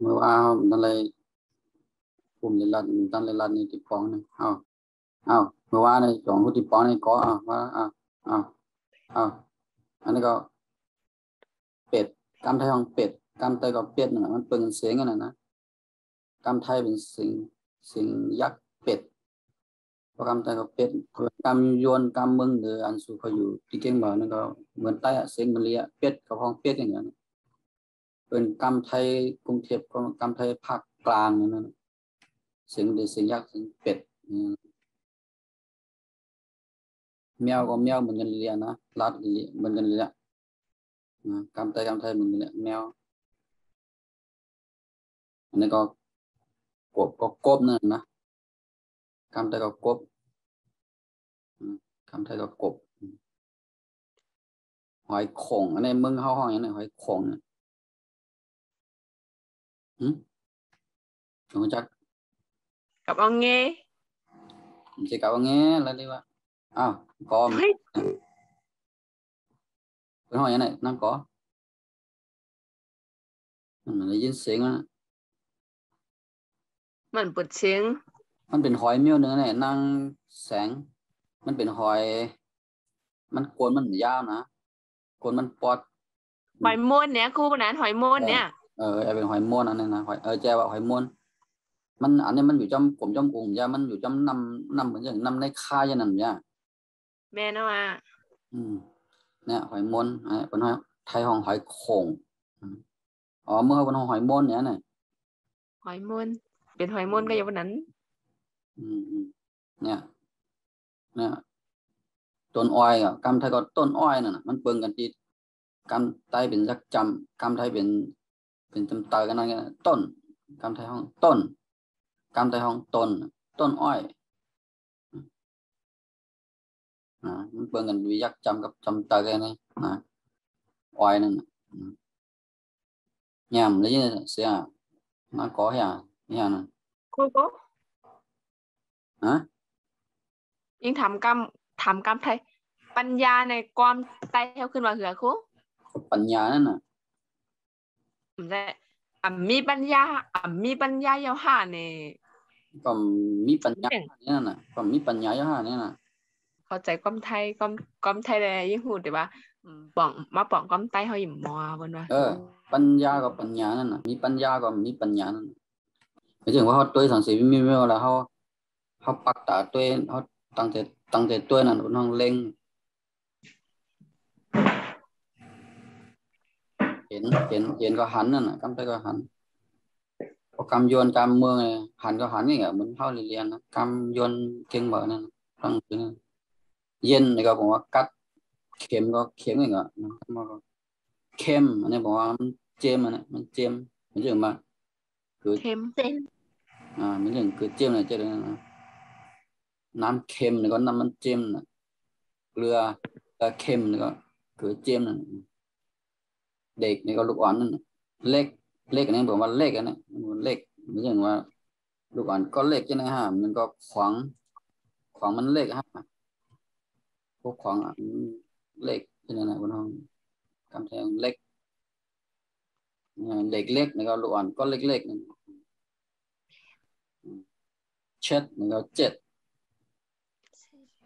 เมื่อว่านั่นเลยกลุ่มเลยลัดตั้งเลยลัดนี่ติดปองนึงเมื่อว่าในสองคนติดปองในก็ว่าอันนี้ก็เป็ดกำไทยของเป็ดกำไทยก็เป็ดน่ะมันเป็นเสียงกันนะกำไทยเป็นสิ่งยักษ์เป็ดพอกำไทยก็เป็ดกำยวนกำมึงหรืออันสุเขาอยู่ที่เก่งบ่นั่นก็เหมือนใต้เสียงมันเลียเป็ดกับห้องเป็ดอย่างเงี้ยเป็นกำไทยกรุงเทพกับกำไทยภาคกลางนั่นเสียงเสียงยักษ์เสียงเป็ดแมวก็แมวเหมือนกันเลยนะลาดเหมือนกันเลยกำไทยเหมือนกันเลยแมวอันนี้ก็กบนั่นนะกำไทยก็กบกำไทยก็กบหอยโข่งอันนี้มึงเข้าห้องอย่างนี้หอยโข่งเนี่ยรู้จักกับเอาเงไม่ใช่กับว่าไงแล้วดีว่าก็เป็นห้องอย่างนี้นั่งก็มันได้ยินเสียงนะมันปวดเสียงมันเป็นหอยเมี้ยวเนื้อเนี่ยนั่งแสงมันเป็นหอยมันโกนมันยาวนะโกนมันปอดหอยม้วนเนี่ยครูปนันหอยม้วนเนี่ยเป็นหอยม้วนอันนี้นะหอยแจว่าหอยม้วนมันอันนี้มันอยู่จำกลุ่มกุ้งยามันอยู่จำนำเหมือนอย่างนำในค่ายนั่นเนี่ยแม่นะว่าเนี่ยหอยม้วนเป็นหอยไทยห้องหอยโข่งเมื่อเป็นห้องหอยม้วนเนี่ยหอยม้วนเป็นหอยม้วนก็อย่างนั้นเนี่ยต้นอ้อยกำไทยก็ต้นอ้อยนั่นมันเปิงกันทีกำไทยเป็นสักจำกำไทยเป็นจำเตยกันนั่นต้นกำไทยห้องต้นกำไทยห้องต้นอ้อยมันเปิงกันวิยักจำกับจำเตยกันนี่อ้อยนั่นnhầm lấy sẽ nó có hả nghe nè ครูก็ฮะยิ่งทำกรรมไทยปัญญาในความไต่เท่าขึ้นมาเหรอครูปัญญานั่นน่ะไม่ใช่มีปัญญาเยาหาเนี่ยก็มีปัญญาเนี่ยน่ะก็มีปัญญาเยอะเนี่ยน่ะเข้าใจความไทยเลยยิ่งหูแต่ว่าป่องมาป่องความไต่เขาหยิบมัวบนว่าปัญญากับปัญญานั่นน่ะมีปัญญาก็มีปัญญานั่นไม่ถึงว่าเขาตัวสังสีมีไม่ว่าเขาปักตาตัวเขาตั้งใจตัวนั่นบนห้องเล็งเห็นก็หันนั่นน่ะกำไปก็หันพอกำยวนกำเมืองหันก็หันนี่เหรอเหมือนเข้าเรียนนะกำยวนเก่งเหมือนนั่นตั้งใจเย็นนี่ก็บอกว่ากัดเข็มก็เข็มอีกอ่ะมันก็เข้มอันนี้บอกว่ามันเจมอันนี้มันเจมมันเรื่องมาคือเค็มมันเรื่องคือเจมเนี่ยเจมนะน้ำเค็มนี่ก็น้ำมันเจมนะเกลือเค็มนี่ก็คือเจมนั่นเด็กนี่ก็ลูกอ่อนนั่นเล็กอันนี้บอกว่าเล็กอันนี้มันเล็กมันอย่างว่าลูกอ่อนก็เล็กใช่ไหมฮะมันก็ขวางมันเล็กฮะพวกขวางเล็กใช่ไหมนะบนห้องกำแพงเล็กเด็กเล็กนี่ก็ลูกอ่อนก็เล็กๆนึงเช็ดนี่ก็เจ็ด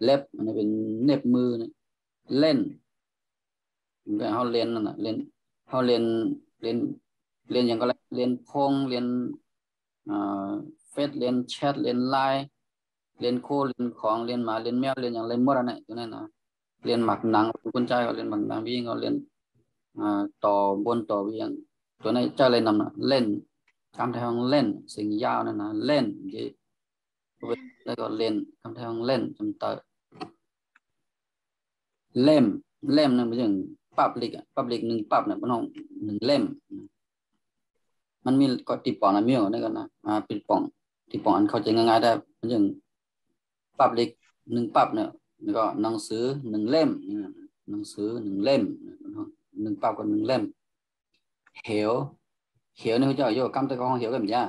เล็บอันนี้เป็นเน็บมือนี่เล่นเขาเรียนนั่นน่ะเรียนเขาเรียนอย่างก็เรียนพงเรียนเฟซเรียนแชทเรียนไลน์เรียนโคเรียนของเรียนหมาเรียนแมวเรียนอย่างไรหมดอันนี้ตัวนั้นนะเรียนหมักหนังคนใจเขาเรียนหมักหนังวิ่งเขาเรียนต่อบนต่อวิ่งตัวนี้เจ้าเลยนำนะเล่นคำไทยของเล่นสิ่งยาวนั่นนะเล่นที่แล้วก็เล่นคำไทยของเล่นจำเตอเล่มนั่นเป็นอย่างปับลิกหนึ่งปับเนี่ยเป็นห้องหนึ่งเล่มมันมีก็ติดปองนะมีอยู่นี่กันนะปิดปองติดปองอันเข้าใจง่ายๆได้เป็นอย่างปับลิกหนึ่งปับเนี่ยแล้วก็หนังสือหนึ่งเล่มหนังสือหนึ่งเล่มหนึ่งปับกับหนึ่งเล่มเหวนี่เขาจะโยกกำตะกองเหวกันมั้ย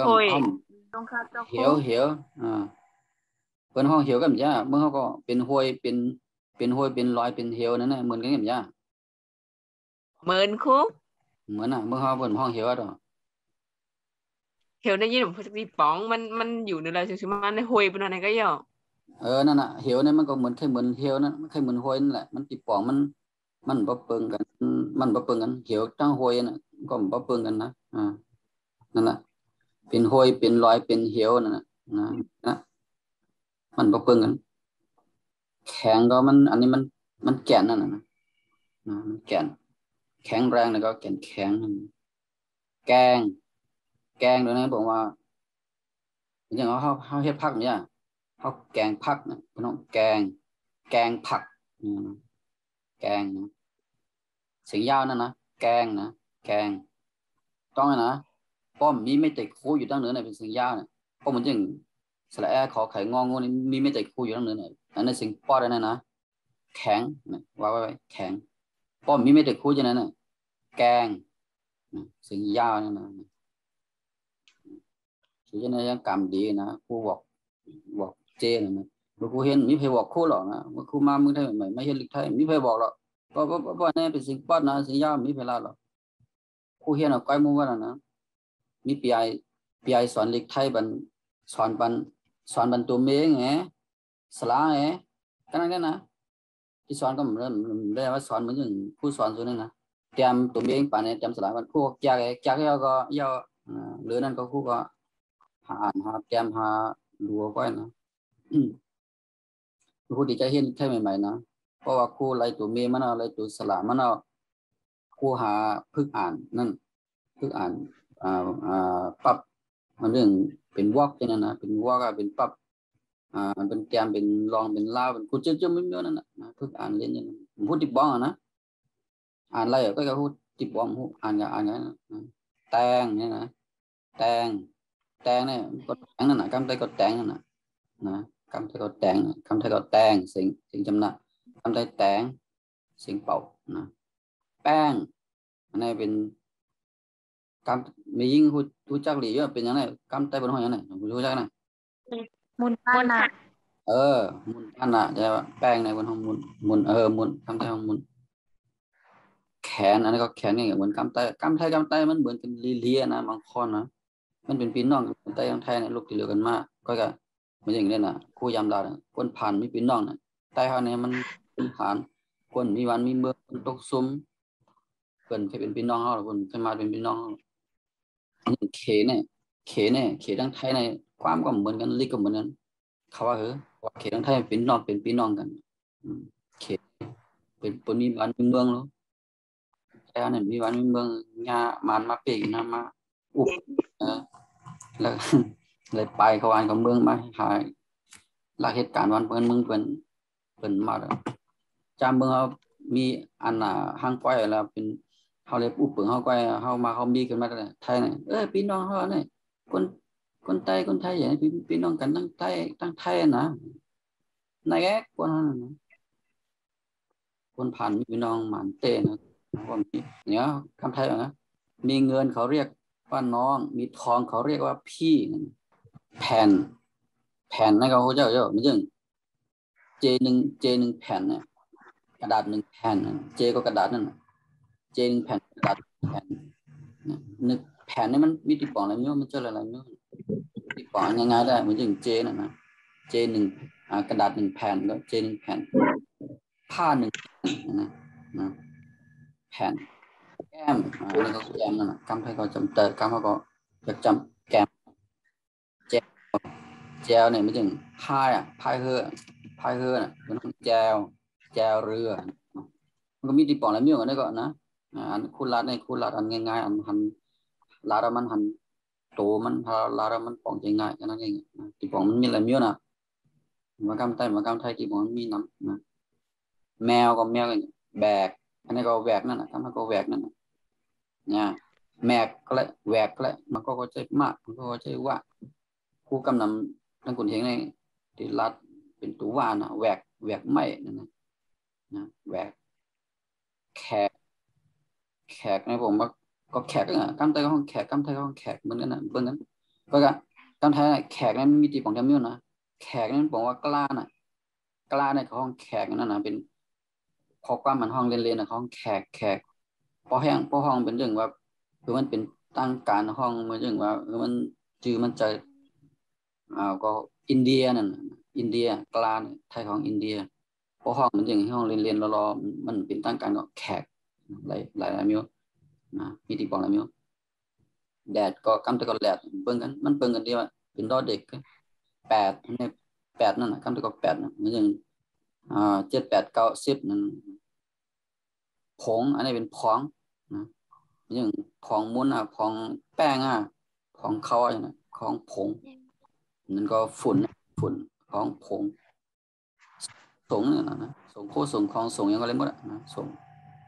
ห้องเหวเป็นห้องเหวกันมั้ยเมื่อเขาก็เป็นห้วยเป็นห้วยเป็นลอยเป็นเหวนั่นน่ะเหมือนกันมั้ยเหมือนคุก เหมือนเมื่อเขาเปิดห้องเหี่ยวดอกเหี่ยวได้ยินผมพูดป๋องมันอยู่ในอะไรชิวๆมันในห้วยเป็นอะไรก็ย่อนั่นเหี่ยวเนี่ยมันก็เหมือนแค่เหมือนเหี่ยวนั่นมันแค่เหมือนห้วยนั่นแหละมันติดปองมันบ่เปิงกันมันบ่เปิงกันเหี่ยวทั้งห้วยน่ะก็บ่เปิงกันนะนั่นน่ะเป็นห้วยเป็นรอยเป็นเหี่ยวนั่นน่ะนะมันบ่เปิงกันแข็งก็มันอันนี้มันแก่นนั่นน่ะนะมันแก่นแข็งแรงแล้วก็แก่นแข็งแกงแกงเดี๋ยวนี้บอกว่าอย่างเขาเฮ็ดผักเนี่ยเขาแกงผักนะพี่น้องแกงผักแกงนะเสียงยาวนั่นนะแกงนะแกงต้องนะป้อมมีไม่ติดคู่อยู่ตั้งเหนือเนี่ยเป็นเสียงยาวเนี่ยป้อมมันจึงสระแอขอไข่งองูนี่มีไม่ติดคู่อยู่ตั้งเหนือเนี่ยอันนั้นเสียงป้อได้นะแข็งนะว่าไว้แข็งป้อมมีไม่ติดคู่อย่างนั้นน่ะแกงเสียงยาวนั่นนะฉะนั้นยังกำดีนะครูบอกเจนะนะครูเห็นมีใครบอกครูหรอกนะว่าครูมาเมืองไทยใหม่ไม่ใช่ลิกไทยมีใครบอกหรอกเพราะนี่เป็นสิ่งป้อนนะสิ่งยาวมีเวลาหรอกครูเห็นเอาใกล้มือว่านะมีปีไอสอนลิกไทยบันสอนบันตัวเมงสลากันนั่นนะที่สอนก็เริ่มได้ว่าสอนเหมือนอย่างครูสอนส่วนนึงนะเตรียมตัวเมงป่านนี้เตรียมสลาบันครูจากยาก็ยาหรือนั่นก็ครูก็หาอ่านหาเตรียมหาดูไว้นะครูดีใจเห็นแค่ใหม่ๆนะเพราะว่าครูไล่ตัวเมมันเอาไล่ตัวสลามันเอาครูหาพึกอ่านนั่นพึกอ่านปรับมันเรื่องเป็นวอกนั่นนะเป็นวอกเป็นปรับมันเป็นแกมเป็นรองเป็นลาวเป็นครูเจ้าไม่เยอะนั่นนะพึกอ่านเล่นอย่างนั้นผมพูดติดบ้องนะอ่านอะไรก็พูดติดบ้องอ่านกับอ่านกันแตงเนี่ยนะแตงเนี่ยก็แตงนั่นนะกำไตก็แตงนั่นนะคำไทยก็แตงคำไทยก็แตงสิ่งจำนะคำไทยแตงสิ่งเป่านะแป้งอันนี้เป็นคำมียิ่งรู้จักหรือว่าเป็นยังไงคำไทยเป็นห้องยังไงรู้จักนะมุนปั้นนะมุนอันน่ะใช่ป่ะแป้งในบนห้องมุนมุนคำไทยห้องมุนแขนอันนี้ก็แขนนี่เหมือนคำไทยมันเหมือนกันลีเลียนะบางคนนะมันเป็นพี่น้องกันไทยของไทยเนี่ยลูกที่เหลือกันมากก็มันอย่างนี้นะคู่ยำดาเนี่ยคนผ่านมีพี่น้องเนี่ยใต้เขาเนี่ยมันคนผ่านคนมีวันมีเมื่อคนตกซุ้มเกินแค่เป็นพี่น้องเขาหรือคนจะมาเป็นพี่น้องเขเนี่ยเขทั้งไทยในความก็เหมือนกันลิกก็เหมือนกันเขาว่าว่าเขทั้งไทยเป็นพี่น้องกันเขเป็นคนมีวันมีเมืองแล้วแค่เนี่ยมีวันมีเมืองงามันมาเปกนะมาอุบแล้วเลยไปเขาอ่านกับเมืองมาหายหลักเหตุการณ์วันเปิ้นเมืองเปิ้นมาแล้วจำเมืองเขามีอันห้างก้อยแล้วเป็นเขาเลยอุปเปิงเขาก้อยเขามาเขามีกันมาแต่ไทยเนี่ยพี่น้องเขาเนี่ยคนไทยอย่างนี้พี่น้องกันทั้งไทยนะนายแกคนนั้นนะคนผ่านมีพี่น้องหมันเต้นะว่ามีเนี่ยคำไทยนะมีเงินเขาเรียกว่าน้องมีทองเขาเรียกว่าพี่แผ่นนั่นก็เขาเจ้ามันจึงเจหนึ่งแผ่นเนี่ยกระดาษหนึ่งแผ่นเจก็กระดาษนั่นเจหนึ่งแผ่นกระดาษแผ่นนึกแผ่นนี่มันมีติดปองอะไรไม่รู้มันเจออะไรไม่รู้ติดปองง่ายๆได้เหมือนจึงเจนั่นนะเจหนึ่งกระดาษหนึ่งแผ่นแล้วเจหนึ่งแผ่นผ้าหนึ่งนะแผ่นแก้มนี่ก็แก้มนั่นนะคำไทยก็จำเตอคำเขาก็จะจำแก้มแจวเนี่ยไม่ถึงพายเรือน่ะมันต้องแจวเรือมันก็มีติดปองอะไรไม่เหมือนกันก็นะอันคูลัดในคูลัดอันง่ายๆอันหันลาดมันหันโตมันลาดมันปองง่ายๆนั่นเองติดปองมันมีอะไรไม่เยอะนะมากำไทยติดปองมันมีน้ำนะแมวก็แมวแบกอันนี้ก็แหวกนั่นนะคำนั้นก็แหวกนั่นนะเนี่ยแมกก็เลยแหวกก็เลยมันก็ใช้มากมันก็ใช้ว่าคู่กำนำทั้งคนเห็นในที่รัดเป็นตัวว่านะแหวกไม่นั่นนะแหวกแขกในผมว่าก็แขกก็กำไทยก็ห้องแขกกำไทยก็ห้องแขกเหมือนกันนะเบิ่งกันก็กำไทยแขกนั้นมีตีของจำเนียนะแขกนั้นบอกว่ากล้าน่ะกล้าในห้องแขกนั่นนะเป็นพอความมันห้องเรียนนะห้องแขกพอห้องเป็นเรื่องว่า คือมันเป็นตั้งการห้องมันจึงว่ามันจื่อมันจะก็อินเดียนั่นอินเดียกลางไทยของอินเดียเพราะห้องมันจึงห้องเรียนรอมันเป็นตั้งการก็แขกหลายมิวนะมีที่ปองหลายมิวแดดก็กำแต่ก็แดดเบิ่งกันมันเบิ่งกันดีว่าเป็นดอเด็ก8อันนี้8นั่นน่ะกำแต่ก็8นะมันจึง7 8 9 10นั่นผงอันนี้เป็นพองนะอย่างพองมุ้นพองแป้งพองเขาอย่างนั้นของผงนั่นก็ฝุ่นของผงสงเนี่ยนะสงโคสงของสงยังก็เลยหมดนะสง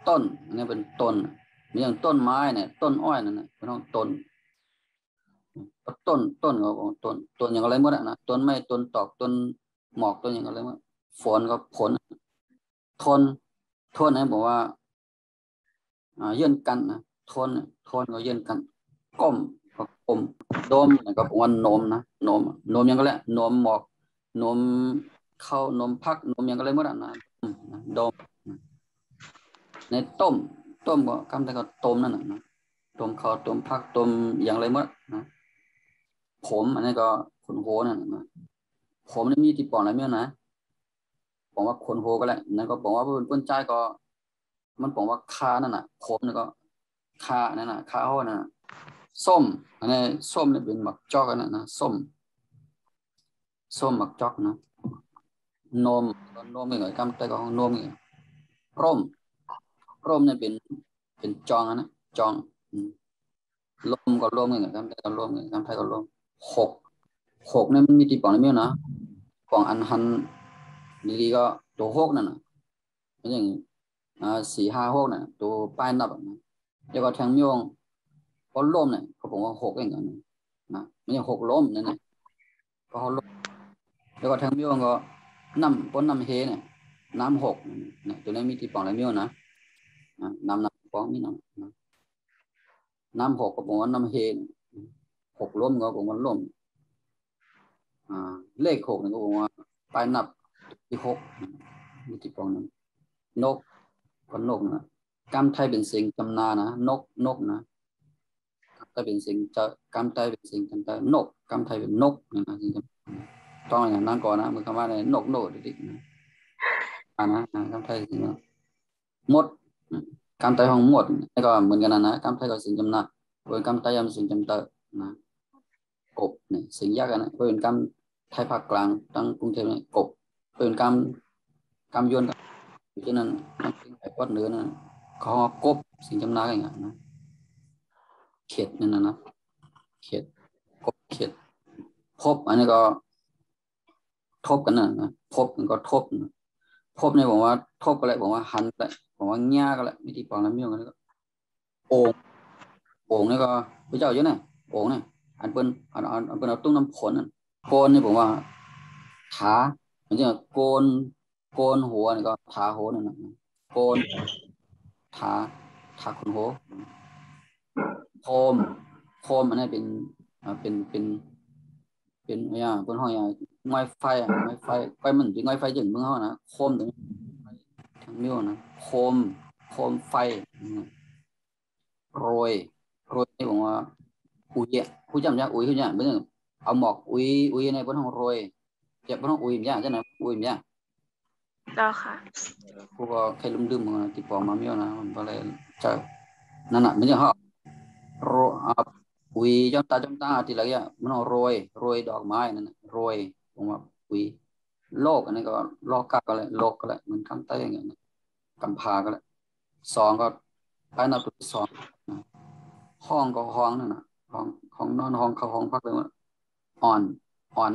ต้นอันนี้เป็นต้นอย่างต้นไม้เนี่ยต้นอ้อยนั่นนะเป็นต้นต้นก็ต้นอย่างอะไรหมดนะต้นไม้ต้นตอกต้นหมอกต้นอย่างอะไรหมดฝนก็ผลทนนะบอกว่าเยื่นกันนะทนก็เยื่นกันก้มก็กลมโดมก็บอกว่าโนมนะโนมยังก็แล้วโนมหมอกโนมเข้าโนมพักโนมยังก็เลยหมดนะโดมในต้มก็คำแต่ก็ต้มนั่นนะต้มข้าวต้มพักต้มอย่างไรหมดนะผมอันนี้ก็ขนโหนั่นนะผมนี่มีที่ปองอะไรเมื่อนะบอกว่าขนโหก็แล้วนั่นก็บอกว่าเปิ้นใจก็มันบอกว่าคานั่นน่ะผมนี่ก็คานั่นน่ะคาโหนั่นน่ะส้มอันนี้ส้มนี่เป็นหมักจอกนั่นนะส้มหมักจอกนะนมนี่ก็คำแต่ก็ของนมนี่ร่มนี่เป็นจองนะจองลมก็ลมนี่ก็คำแต่ก็ลมนี่คำไทยก็ลมหกนี่มันมีที่ปองอะไรเมื่อนะปองอันหันดีๆก็ตัวหกนั่นน่ะอย่าง4 5 6น่ะตัวป้ายนับนะแล้วก็แทงโยงพอล้มเนี่ยเขาบอกว่า6อย่างนั้นนะไม่ใช่6ล้มนั่นน่ะพอเขาล้มแล้วก็แทงโยงก็น้ำเฮเนี่ยน้ำ6เนี่ยตัวนี้มีที่ปองอะไรไม่รู้นะน้ำปองมีน้ำ6ก็บอกว่าน้ำเฮ6ล้มก็บอกว่าล้มเลข6เนี่ยก็บอกว่าป้ายนับที่6มีที่ปองนั้นนกก็นกนะกำไทยเป็นสิ่งจำนานะนกนะกำไทยเป็นสิ่งจะกำไทยเป็นสิ่งจำนานกกำไทยเป็นนกนะสิ่งต้องอย่างนั้นก่อนนะมือคำว่าอะไรนกดินะนะกำไทยสิ่งมดกำไทยของมดนี่ก็เหมือนกันนะกำไทยก็สิ่งจำนาเป็นกำไทยเป็นสิ่งจำเตอนะกบเนี่ยสิ่งยากนะเป็นกำไทยภาคกลางตั้งกรุงเทพเนี่ยกบเป็นกำยวนอยู่ที่นั่นนั่นเป็นไอ้วัดเหนือนะเขากบสิ่งจำนาอย่างเงี้ยนะเข็ดนั่นนะเข็ดกบเข็ดพบอันนี้ก็ทบกันนะพบมันก็ทบเนี่ยบอกว่าทบก็เลยบอกว่าหันก็เลยบอกว่าแง่ก็เลยวิธีปองน้ำเมี่ยงกันก็โอ่งนี่ก็พระเจ้าเยอะนะโอ่งเนี่ยอันเป็นเอาตุ้งน้ำผลนั่นโกนนี่ผมว่าถามันจะโกนหัวนี่ก็ถาหัวนั่นนะโกนถาคนหัวโคมอันนี้เป็นอย่างบนห้องอย่างไวไฟไฟมันถึงไวไฟอย่างเมืองเขานะโคมถึงทางนิ้วนะโคมไฟโรยนี่ผมว่าอุ้ยผู้จำยากอุ้ยเขาเนี่ยเหมือนเอาหมอกอุ้ยในบนห้องโรยเจ็บบนห้องอุ้ยยากใช่ไหมอุ้ยยาก ต่อค่ะ พวกก็แค่ลืมๆติดปอมาเมียวนะมันก็เลยเจอนั่นน่ะไม่ใช่เขาอุ้ยจำตาทีละอย่างมันโรยดอกไม้นั่นน่ะโรยผมว่าอุ้ยโลกอันนี้ก็โลกก็เลยโลกก็เลยเหมือนคำใต้อย่างเงี้ยกำพาก็เลย2ก็ภายในตัว2ห้องก็ห้องนั่นน่ะห้องนอนห้องเข้าห้องพักเลยว่าอ่อน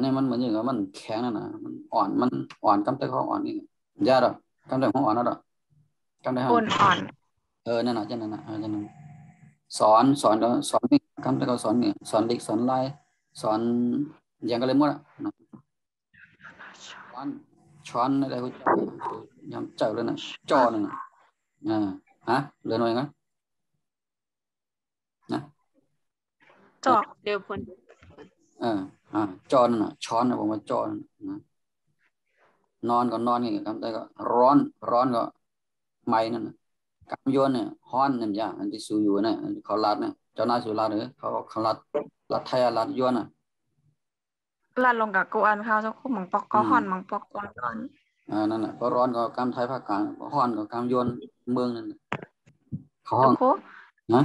เนี่ยมันเหมือนอย่างเงี้ยมันแข็งนั่นน่ะมันอ่อนกำใต้ห้องอ่อนนี่ยากหรอกำใต้ห้องอ่อนนั่นหรอจำได้ไหมอ่อน นั่นน่ะจังนั้นน่ะจังนั้นสอนนี่คำแต่ก็สอนนี่สอนเด็กสอนไล่สอนอย่างก็เลยหมดอ่ะช้อนอะไรก็ยำเจ้าเลยนะจอนึงฮะเหลือหน่อยงั้นนะจอก เดี๋ยวคนจอนั่นน่ะช้อนนะผมว่าจอนะนอนก็นอนนี่คำแต่ก็ร้อนก็ไม่นั่นน่ะกำยวนเนี่ยฮ้อนนั่นอย่างอันที่สูอยู่เนี่ยเขาลัดเนี่ย เจ้านายสุราหรือเขารัดไทยรัดยวนอ่ะลาดลงกับกูอันเขาเจ้าคู่หมังปอกก็ห่อนหมังปอกก่อนก่อน นั่นน่ะก็ร้อนก็กำไทยภาคกลางก็ฮ้อนก็กำยวนเมืองนั่นเขาห้ เจ้า อง คู่ นะ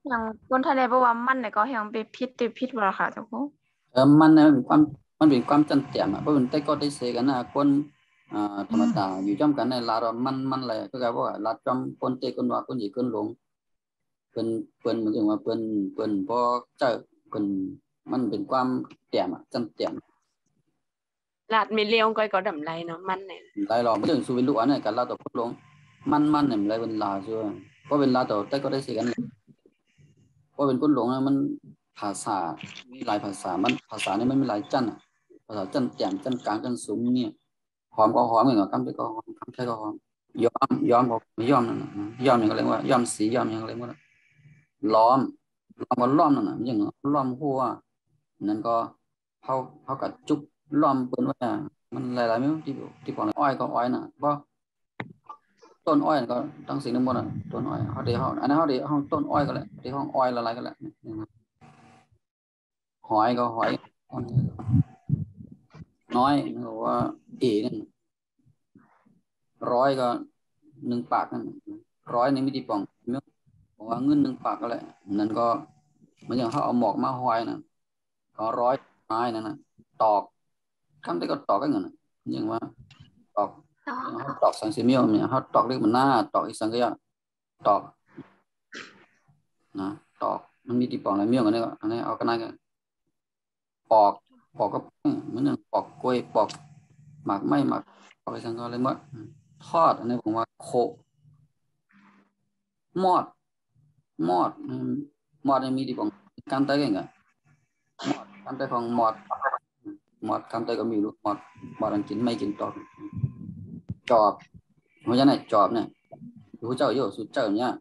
อย่างคนทะเลบอกว่ามันเนี่ยก็ยังไปพิษบ่ล่ะค่ะเจ้าคู่ มันเป็นความจันเตียมอ่ะเพราะมันแต่ก็ได้เสกันนะคนธรรมดาอยู่จอมกันในลาดมันอะไรก็กลายว่าลาดจอมคนเตคนว่าคนหญิงคนหลงเปิ้นเหมือนถึงว่าเปิ้นบ่เจอเปิ้นมันเป็นความเตียมอ่ะจันเตียม ลาดมีเลี้ยวก็đầmไรเนาะมันเนี่ย lại lò bây giờ số bên lúa này cả là tổ phốt luôn man này lại bên là chưa có bên là tổ tay cóได้สิกันcó bên phốt luônมันภาษามีหลายภาษามันภาษานี่มันมีหลายจันอ่ะภาษาจันแจ่มจันกลางจันสูงเนี่ยหอมก็หอมเหมือนกับคำที่ก็หอมคำใช้ก็หอมย้อมบอกย้อมนั่นน่ะย้อมอย่างก็เรียกว่าย้อมสีย้อมอย่างก็เรียกว่าล้อมก็ล้อมนั่นน่ะอย่างล้อมหัวนั่นก็เขากับจุ๊บล้อมเปิ้นว่ามันหลายๆไม่รู้ที่บอกอ้อยก็อ้อยน่ะเพราะต้นอ้อยก็ตั้งสิ่งนั้นหมดน่ะต้นอ้อยเขาเดี๋ยวอันนั้นเขาเดี๋ยวห้องต้นอ้อยก็แหละที่ห้องอ้อยละลายก็แหละหอยก็หอยน้อยหรือว่านั่นร้อยก็1 ปากนั่นร้อยในมิติปองบอกว่าเงิน1 ปากก็แหละนั่นก็มันอย่างเขาเอาหมอกมาหอยน่ะก็ร้อยไม้นั่นน่ะตอกคำที่ก็ตอกก็เงินอย่างว่าตอกเขาตอกสังสีเมียวเนี่ยเขาตอกเรียกมันหน้าตอกอีสังก็ยตอกนะตอกมันมีที่ปองอะไรเมียวกันเนี่ยอันนี้เอากันได้กันปอกก็เหมือนอย่างปอกกล้วยปอกหมากไม้หมากปอกอีสังก็เรียกว่าทอดอันนี้ผมว่าโคมอดเนี่ยมีที่ปองกันได้กันมอดกันได้ของมอดกันได้ก็มีลูกมอดอันกินไม่กินตอกจอบเพราะฉะนั้นจอบเนี่ยรู้เจ้าโยสุดเจ้าเนี่ย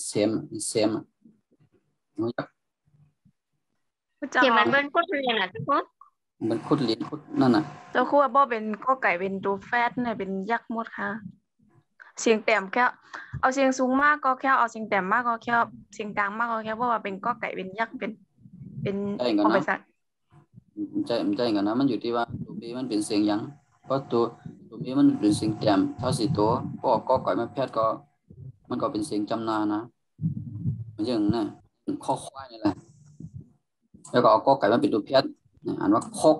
เซมรู้จัก เจ้า ที่มันเป็นกุดเรียนอ่ะทุกคน มันคุดเหรียญคุดนั่นน่ะ เจ้าคู่ว่าบ่เป็นก็ไก่เป็นตัวแฟตเนี่ยเป็นยักษ์หมดค่ะ เสียงแต้มแค่เอาเสียงสูงมากก็แค่เอาเสียงแต้มมากก็แค่เสียงกลางมากก็แค่เพราะว่าเป็นก็ไก่เป็นยักษ์เป็นของบริษัท มันใจกันนะมันอยู่ที่ว่าตัวบีมันเป็นเสียงยังเพราะตัวบีมันเป็นเสียงแต้มเท่าสิตัวก็ก่อยมาแพทย์ก็มันก็เป็นเสียงจำนานะมันอย่างนั้นข้อควายนี่แหละแล้วก็เอาก็ไก่มาเป็นตัวแพทย์อ่านว่าคก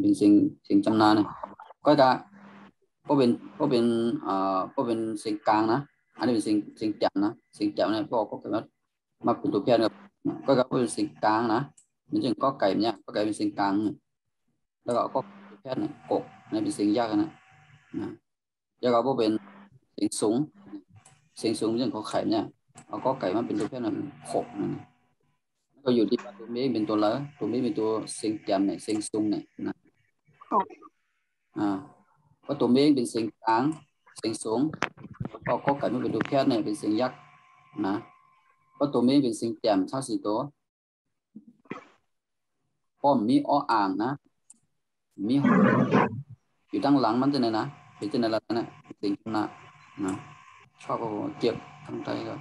เป็นเสียงจำนาเนี่ยก็เป็นเสียงกลางนะอันนี้เป็นเสียงแจ่มนะเสียงแจ่มเนี่ยก็ไก่มาเป็นตัวแพทย์ก็เป็นเสียงกลางนะมันจึงก็ไก่เนี่ยก็ไก่เป็นเสียงกลางแล้วก็แพทย์เนี่ยกนี่เป็นเสียงยากนะแล้วก็เป็นเสียงสูงมันจึงก็ไข่เนี่ยเอาก็ไก่มาเป็นตัวแพทย์นั่นขกนั่นก็อยู่ที่ตัวนี้เป็นตัวแล้วตัวนี้เป็นตัวเสียงแจ่มเนี่ยเสียงสูงเนี่ยนะก็ตัวนี้เป็นเสียงกลางเสียงสูงก็ไก่มาเป็นตัวแพทย์เนี่ยเป็นเสียงยักษ์นะก็ตัวนี้เป็นเสียงแจ่มชาสีตัวป้อมมีอ้ออ่างนะมีอยู่ตั้งหลังมันจะไหนนะเป็นจะไหนละนะสิ่งนั้นนะชอบก็เก็บทั้งใจก็